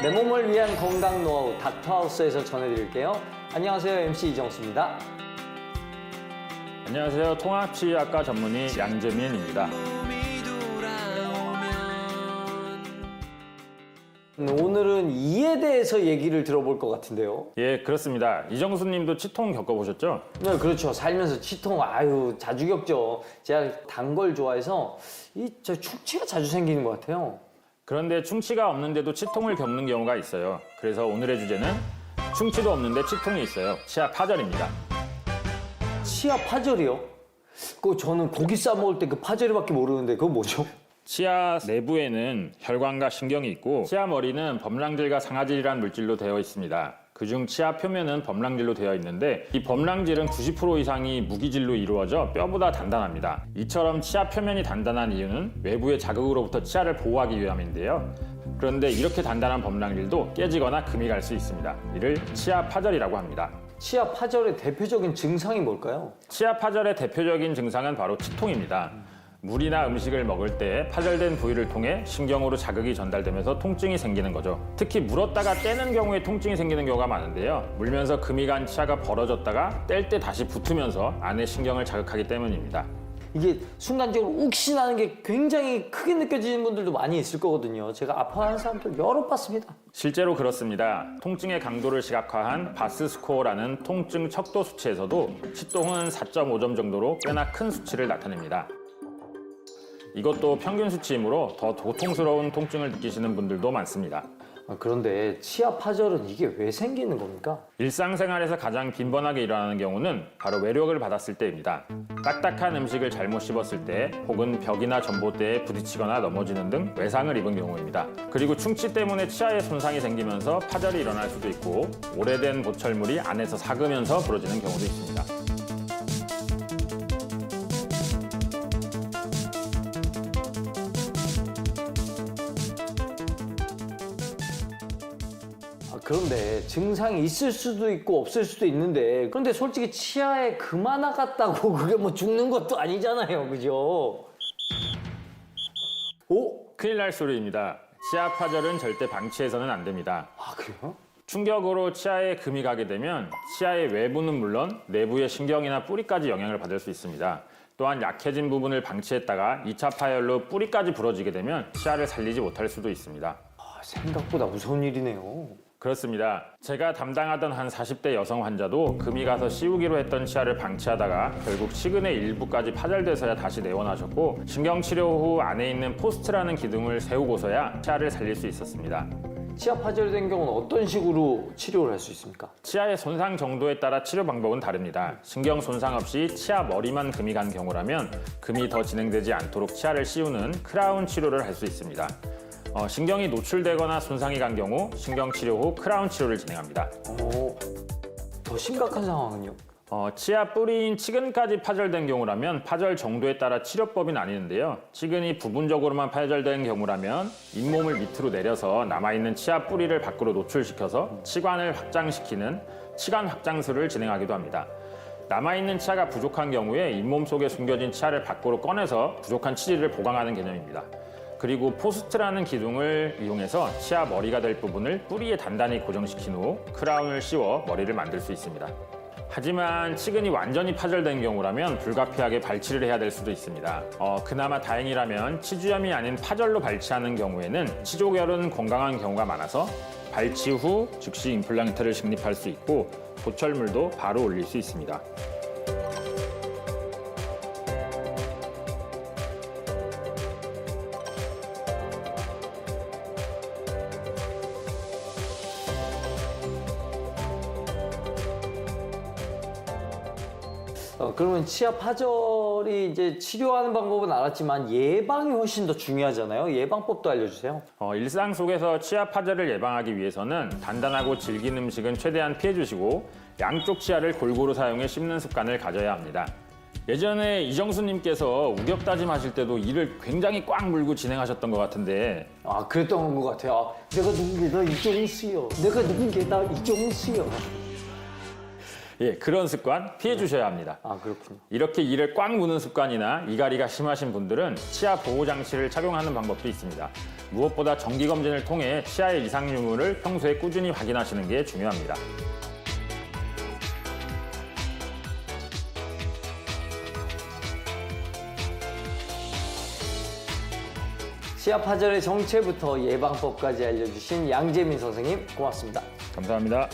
내 몸을 위한 건강 노하우 닥터하우스에서 전해드릴게요. 안녕하세요, MC 이정수입니다. 안녕하세요. 통합치의학과 전문의 양재민입니다. 오늘은 이에 대해서 얘기를 들어볼 것 같은데요. 예, 그렇습니다. 이정수 님도 치통 겪어보셨죠? 네, 그렇죠. 살면서 치통, 자주 겪죠. 제가 단 걸 좋아해서 저 충치가 자주 생기는 것 같아요. 그런데 충치가 없는데도 치통을 겪는 경우가 있어요. 그래서 오늘의 주제는 충치도 없는데 치통이 있어요. 치아 파절입니다. 치아 파절이요? 저는 고기 싸 먹을 때 그 파절이밖에 모르는데 그거 뭐죠? 치아 내부에는 혈관과 신경이 있고 치아 머리는 범랑질과 상아질이라는 물질로 되어 있습니다. 그중 치아 표면은 범랑질로 되어 있는데 이 범랑질은 90% 이상이 무기질로 이루어져 뼈보다 단단합니다. 이처럼 치아 표면이 단단한 이유는 외부의 자극으로부터 치아를 보호하기 위함인데요. 그런데 이렇게 단단한 범랑질도 깨지거나 금이 갈 수 있습니다. 이를 치아 파절이라고 합니다. 치아 파절의 대표적인 증상이 뭘까요? 치아 파절의 대표적인 증상은 바로 치통입니다. 물이나 음식을 먹을 때 파절된 부위를 통해 신경으로 자극이 전달되면서 통증이 생기는 거죠. 특히 물었다가 떼는 경우에 통증이 생기는 경우가 많은데요. 물면서 금이 간 치아가 벌어졌다가 뗄 때 다시 붙으면서 안의 신경을 자극하기 때문입니다. 이게 순간적으로 욱신하는 게 굉장히 크게 느껴지는 분들도 많이 있을 거거든요. 제가 아파하는 사람들 여러 봤습니다. 실제로 그렇습니다. 통증의 강도를 시각화한 바스 스코어라는 통증 척도 수치에서도 치통은 4.5점 정도로 꽤나 큰 수치를 나타냅니다. 이것도 평균 수치이므로 더 고통스러운 통증을 느끼시는 분들도 많습니다. 그런데 치아 파절은 이게 왜 생기는 겁니까? 일상생활에서 가장 빈번하게 일어나는 경우는 바로 외력을 받았을 때입니다. 딱딱한 음식을 잘못 씹었을 때 혹은 벽이나 전봇대에 부딪히거나 넘어지는 등 외상을 입은 경우입니다. 그리고 충치 때문에 치아에 손상이 생기면서 파절이 일어날 수도 있고 오래된 보철물이 안에서 삭으면서 부러지는 경우도 있습니다. 그런데 증상이 있을 수도 있고 없을 수도 있는데 그런데 솔직히 치아에 금 하나 갔다고 그게 뭐 죽는 것도 아니잖아요. 그죠? 오? 큰일 날 소리입니다. 치아 파절은 절대 방치해서는 안 됩니다. 그래요? 충격으로 치아에 금이 가게 되면 치아의 외부는 물론 내부의 신경이나 뿌리까지 영향을 받을 수 있습니다. 또한 약해진 부분을 방치했다가 2차 파열로 뿌리까지 부러지게 되면 치아를 살리지 못할 수도 있습니다. 생각보다 무서운 일이네요. 그렇습니다. 제가 담당하던 한 40대 여성 환자도 금이 가서 씌우기로 했던 치아를 방치하다가 결국 치근의 일부까지 파절돼서야 다시 내원하셨고 신경치료 후 안에 있는 포스트라는 기둥을 세우고서야 치아를 살릴 수 있었습니다. 치아 파절된 경우는 어떤 식으로 치료를 할 수 있습니까? 치아의 손상 정도에 따라 치료 방법은 다릅니다. 신경 손상 없이 치아 머리만 금이 간 경우라면 금이 더 진행되지 않도록 치아를 씌우는 크라운 치료를 할 수 있습니다. 신경이 노출되거나 손상이 간 경우 신경치료 후 크라운 치료를 진행합니다. 더 심각한 상황은요? 치아 뿌리인 치근까지 파절된 경우라면 파절 정도에 따라 치료법이 나뉘는데요. 치근이 부분적으로만 파절된 경우라면 잇몸을 밑으로 내려서 남아있는 치아 뿌리를 밖으로 노출시켜서 치관을 확장시키는 치관 확장술을 진행하기도 합니다. 남아있는 치아가 부족한 경우에 잇몸 속에 숨겨진 치아를 밖으로 꺼내서 부족한 치질을 보강하는 개념입니다. 그리고 포스트라는 기둥을 이용해서 치아 머리가 될 부분을 뿌리에 단단히 고정시킨 후 크라운을 씌워 머리를 만들 수 있습니다. 하지만 치근이 완전히 파절된 경우라면 불가피하게 발치를 해야 될 수도 있습니다. 그나마 다행이라면 치주염이 아닌 파절로 발치하는 경우에는 치조결은 건강한 경우가 많아서 발치 후 즉시 임플란트를 식립할 수 있고 보철물도 바로 올릴 수 있습니다. 그러면 치아 파절이 이제 치료하는 방법은 알았지만 예방이 훨씬 더 중요하잖아요. 예방법도 알려주세요. 일상 속에서 치아 파절을 예방하기 위해서는 단단하고 질긴 음식은 최대한 피해주시고 양쪽 치아를 골고루 사용해 씹는 습관을 가져야 합니다. 예전에 이정수님께서 우격다짐 하실 때도 이를 굉장히 꽉 물고 진행하셨던 것 같은데 그랬던 것 같아요. 내가 누군게 나 이정수요. 내가 누군게 나 이정수요. 예, 그런 습관 피해 주셔야 합니다. 그렇군요. 이렇게 이를 꽉 무는 습관이나 이갈이가 심하신 분들은 치아 보호 장치를 착용하는 방법도 있습니다. 무엇보다 정기검진을 통해 치아의 이상 유무를 평소에 꾸준히 확인하시는 게 중요합니다. 치아 파절의 정체부터 예방법까지 알려주신 양재민 선생님 고맙습니다. 감사합니다.